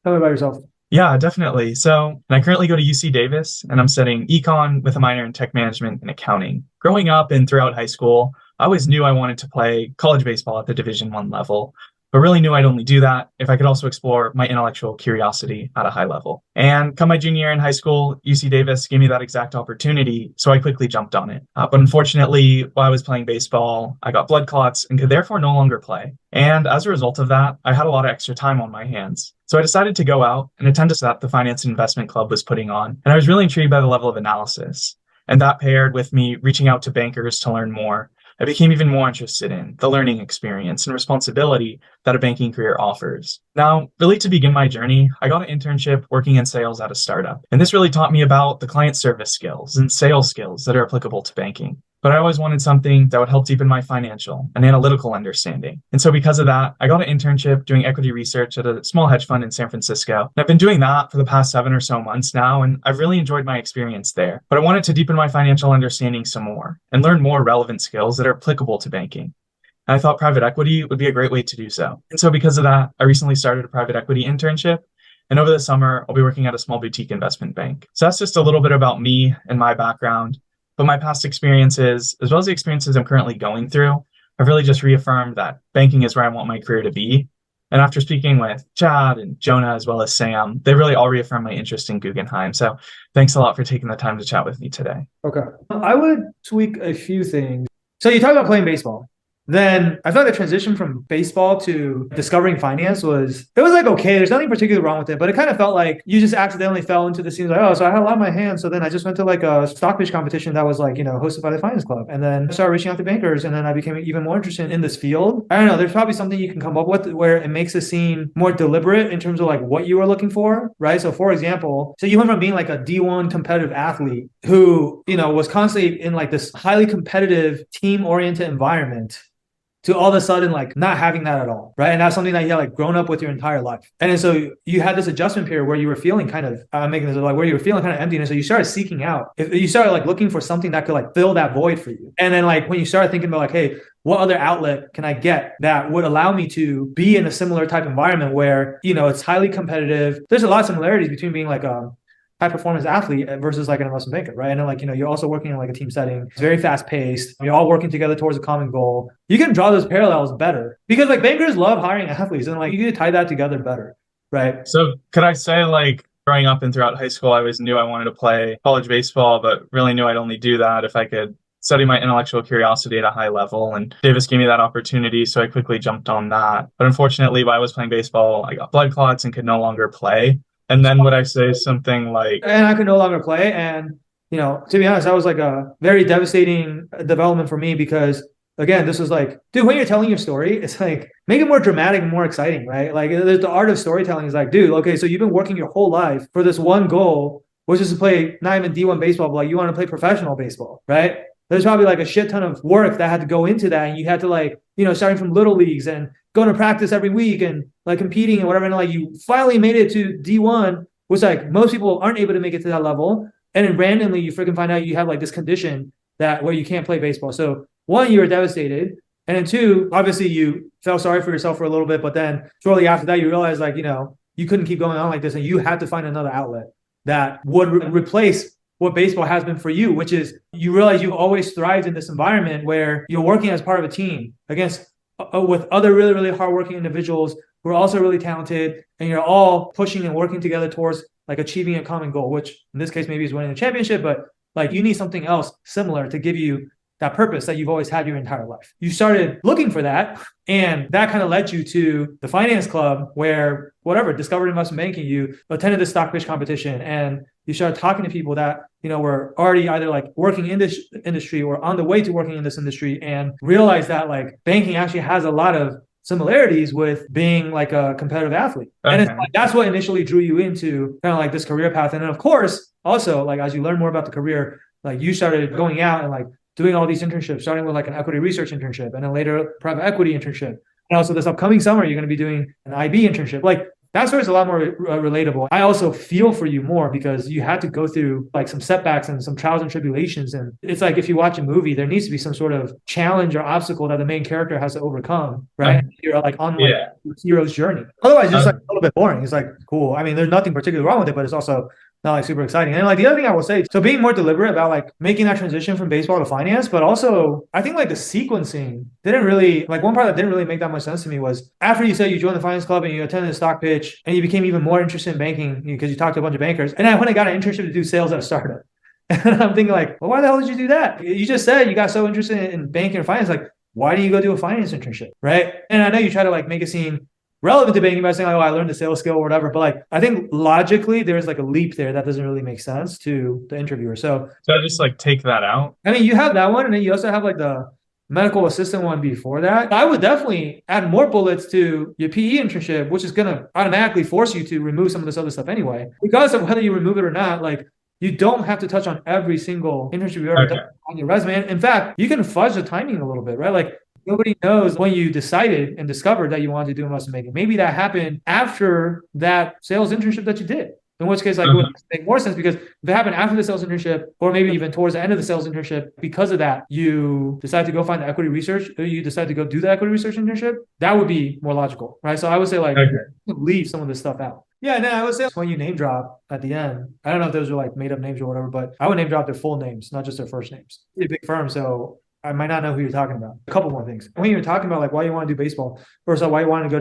Tell me about yourself. Yeah, definitely. I currently go to UC Davis and I'm studying econ with a minor in tech management and accounting. Growing up and throughout high school, I always knew I wanted to play college baseball at the Division 1 level, but really knew I'd only do that if I could also explore my intellectual curiosity at a high level. And come my junior year in high school, UC Davis gave me that exact opportunity, so I quickly jumped on it. But unfortunately, while I was playing baseball, I got blood clots and could therefore no longer play. And as a result of that, I had a lot of extra time on my hands. So I decided to go out and attend a that the Finance and Investment Club was putting on. And I was really intrigued by the level of analysis. And that paired with me reaching out to bankers to learn more, I became even more interested in the learning experience and responsibility that a banking career offers. Now, really to begin my journey, I got an internship working in sales at a startup. And this really taught me about the client service skills and sales skills that are applicable to banking. But I always wanted something that would help deepen my financial and analytical understanding. And so because of that, I got an internship doing equity research at a small hedge fund in San Francisco. And I've been doing that for the past 7 or so months now, and I've really enjoyed my experience there. But I wanted to deepen my financial understanding some more and learn more relevant skills that are applicable to banking. And I thought private equity would be a great way to do so. And so because of that, I recently started a private equity internship. And over the summer, I'll be working at a small boutique investment bank. So that's just a little bit about me and my background. But my past experiences, as well as the experiences I'm currently going through, have really just reaffirmed that banking is where I want my career to be. And after speaking with Chad and Jonah, as well as Sam, they really all reaffirmed my interest in Guggenheim. So thanks a lot for taking the time to chat with me today. Okay. I would tweak a few things. So you talk about playing baseball. Then I thought the transition from baseball to discovering finance it was like, okay, there's nothing particularly wrong with it, but it kind of felt like you just accidentally fell into the scene like, oh, so I had a lot in my hands. So then I just went to like a stock pitch competition that was like, hosted by the finance club. And then I started reaching out to bankers. And then I became even more interested in this field. I don't know, there's probably something you can come up with where it makes it seem more deliberate in terms of like what you were looking for, right? So for example, so you went from being like a D1 competitive athlete who, was constantly in like this highly competitive team oriented environment to all of a sudden like not having that at all, right? And that's something that you had like grown up with your entire life. And then so you had this adjustment period where you were feeling kind of, I'm making this like where you were feeling kind of empty. And so you started seeking out, if you started like looking for something that could like fill that void for you. And then like when you started thinking about like, hey, what other outlet can I get that would allow me to be in a similar type environment where, it's highly competitive. There's a lot of similarities between being like high performance athlete versus like an investment banker, right? And then like, you're also working in like a team setting. It's very fast paced. You're all working together towards a common goal. You can draw those parallels better because like bankers love hiring athletes and like you can tie that together better, right? So could I say like growing up and throughout high school, I always knew I wanted to play college baseball, but really knew I'd only do that if I could study my intellectual curiosity at a high level. And Davis gave me that opportunity, so I quickly jumped on that. But unfortunately, while I was playing baseball, I got blood clots and could no longer play. And then would I say something like, and I could no longer play. And, to be honest, that was like a very devastating development for me because again, this was like, dude, when you're telling your story, it's like, make it more dramatic and more exciting, right? Like the art of storytelling is like, dude, okay, so you've been working your whole life for this one goal, which is to play not even D1 baseball, but like you want to play professional baseball, right? There's probably like a shit ton of work that had to go into that. And you had to like, starting from little leagues and going to practice every week and like competing and whatever. And like you finally made it to D1, which like most people aren't able to make it to that level. And then randomly you freaking find out you have like this condition that where you can't play baseball. So one, you were devastated. And then two, obviously you felt sorry for yourself for a little bit, but then shortly after that, you realized like, you couldn't keep going on like this and you had to find another outlet that would replace what baseball has been for you, which is you realize you've always thrived in this environment where you're working as part of a team against with other really, really hardworking individuals who are also really talented, and you're all pushing and working together towards like achieving a common goal, which in this case maybe is winning a championship, but like you need something else similar to give you that purpose that you've always had your entire life. You started looking for that, and that kind of led you to the finance club where discovered investment banking, you attended the stock pitch competition and you started talking to people that, were already either like working in this industry or on the way to working in this industry, and realized that like banking actually has a lot of similarities with being like a competitive athlete. Okay. And it's like, that's what initially drew you into kind of like this career path. And then of course, also like as you learn more about the career, like you started going out and like doing all these internships, starting with like an equity research internship and then later private equity internship. And also this upcoming summer, you're going to be doing an IB internship. Like that story is a lot more relatable. I also feel for you more because you had to go through like some setbacks and some trials and tribulations. And it's like if you watch a movie, there needs to be some sort of challenge or obstacle that the main character has to overcome, right? You're like on like Yeah. hero's journey. Otherwise, it's just Uh, like a little bit boring. It's like cool. I mean, there's nothing particularly wrong with it, but it's also not like super exciting. And like the other thing I will say, so being more deliberate about like making that transition from baseball to finance, but also I think like the sequencing didn't really like one part that didn't really make that much sense to me was after you said you joined the finance club and you attended the stock pitch and you became even more interested in banking because you talked to a bunch of bankers. And I went and got an internship to do sales at a startup. And I'm thinking like, well, why the hell did you do that? You just said you got so interested in banking or finance. Like, why do you go do a finance internship? Right. And I know you try to like make it seem relevant to banking by saying, like, oh, I learned the sales skill or whatever. But like, I think logically, there's like a leap there that doesn't really make sense to the interviewer. So, I just like take that out? I mean, you have that one, and then you also have like the medical assistant one before that. I would definitely add more bullets to your PE internship, which is going to automatically force you to remove some of this other stuff anyway. Regardless of whether you remove it or not, like, you don't have to touch on every single internship you've ever done on your resume. In fact, you can fudge the timing a little bit, right? Like, nobody knows when you decided and discovered that you wanted to do investment banking. Maybe that happened after that sales internship that you did. In which case, like, it would make more sense because if it happened after the sales internship, or maybe even towards the end of the sales internship, because of that, you decide to go find the equity research, or you decide to go do the equity research internship, that would be more logical, right? So I would say, like, leave some of this stuff out. Yeah, no, I would say when you name drop at the end, I don't know if those are like made up names or whatever, but I would name drop their full names, not just their first names. It's a big firm, so I might not know who you're talking about. A couple more things. When you're talking about like why you want to do baseball, first of all, why you want to go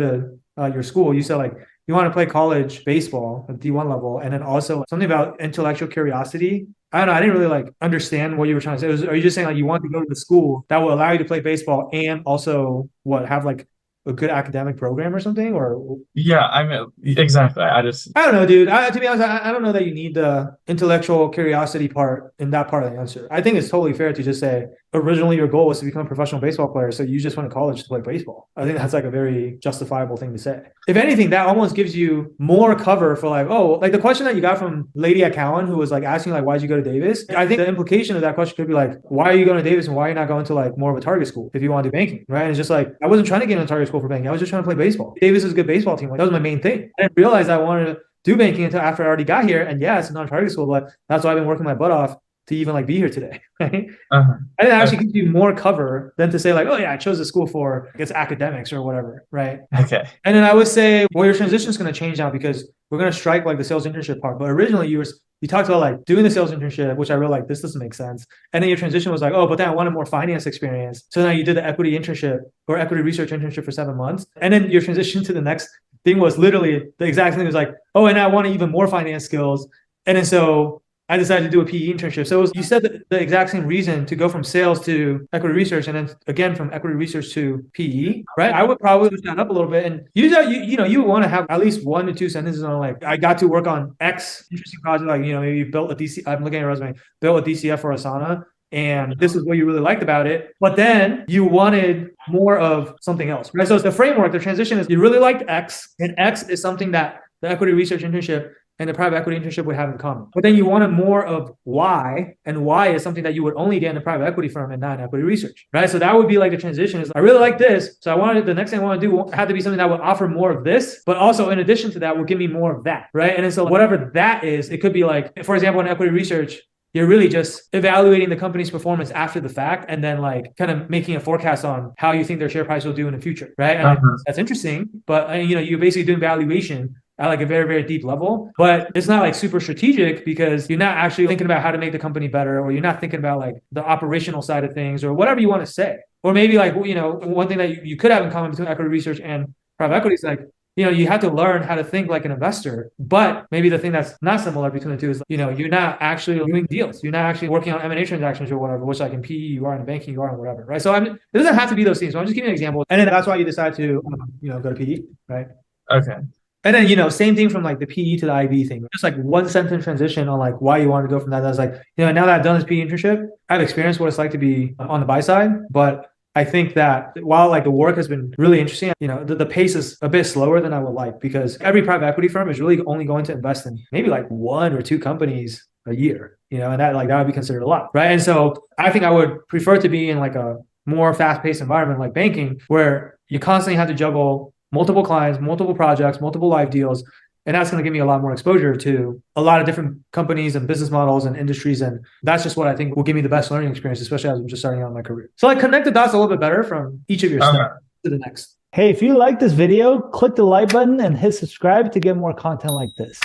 to your school, you said like you want to play college baseball at D1 level, and then also something about intellectual curiosity. I don't know. I didn't really like understand what you were trying to say. Are you just saying like you want to go to the school that will allow you to play baseball and also what have like a good academic program or something? Or Yeah, exactly. I don't know, dude. To be honest, I don't know that you need the intellectual curiosity part in that part of the answer. I think it's totally fair to just say originally your goal was to become a professional baseball player, so you just went to college to play baseball. I think that's like a very justifiable thing to say. If anything, that almost gives you more cover for like, oh, like the question that you got from lady at Cowan who was like asking like, why'd you go to Davis? I think the implication of that question could be like, why are you going to Davis and why are you not going to like more of a target school if you want to do banking, right? And it's just like, I wasn't trying to get in a target school for banking. I was just trying to play baseball. Davis is a good baseball team. Like, that was my main thing. I didn't realize I wanted to do banking until after I already got here. And yeah, it's not a target school, but that's why I've been working my butt off to even like be here today. Right? I think that actually gives you more cover than to say like, oh yeah, I chose the school for I guess academics or whatever, right? Okay. And then I would say, well, your transition is going to change now because we're going to strike like the sales internship part. But originally you talked about like doing the sales internship, which I really like. This doesn't make sense. And then your transition was like, oh, but then I wanted more finance experience. So now you did the equity internship or equity research internship for 7 months. And then your transition to the next thing was literally the exact thing. It was like, oh, and I want even more finance skills. And then so I decided to do a PE internship. So you said the exact same reason to go from sales to equity research, and then again from equity research to PE, right? I would probably push that up a little bit, and you want to have at least 1 to 2 sentences on like I got to work on X interesting project, like maybe you built a DC. I'm looking at your resume, built a DCF for Asana, and this is what you really liked about it. But then you wanted more of something else, right? So it's the framework. The transition is you really liked X, and X is something that the equity research internship and the private equity internship would have in common. But then you wanted more of Y, and Y is something that you would only get in a private equity firm and not in equity research, right? So that would be like the transition is I really like this. So the next thing I want to do had to be something that would offer more of this, but also in addition to that will give me more of that, right? And then so whatever that is, it could be like, for example, in equity research, you're really just evaluating the company's performance after the fact and then like kind of making a forecast on how you think their share price will do in the future, right? And that's interesting, but you're basically doing valuation at like a very, very deep level, but it's not like super strategic because you're not actually thinking about how to make the company better, or you're not thinking about like the operational side of things or whatever you want to say. Or maybe like, one thing that you could have in common between equity research and private equity is like, you have to learn how to think like an investor, but maybe the thing that's not similar between the two is, you're not actually doing deals. You're not actually working on M&A transactions or whatever, which like in PE, you are in banking, you are in whatever, right? So it doesn't have to be those things. So I'm just giving you an example. And then that's why you decide to, go to PE, right? Okay. And then, same thing from like the PE to the IB thing. Just like one sentence transition on like why you want to go from that. That's like, now that I've done this PE internship, I've experienced what it's like to be on the buy side. But I think that while like the work has been really interesting, the pace is a bit slower than I would like because every private equity firm is really only going to invest in maybe like 1 or 2 companies a year, and that would be considered a lot, right? And so I think I would prefer to be in like a more fast-paced environment like banking where you constantly have to juggle multiple clients, multiple projects, multiple live deals. And that's going to give me a lot more exposure to a lot of different companies and business models and industries. And that's just what I think will give me the best learning experience, especially as I'm just starting out my career. So like connect the dots a little bit better from each of your steps to the next. Hey, if you like this video, click the like button and hit subscribe to get more content like this.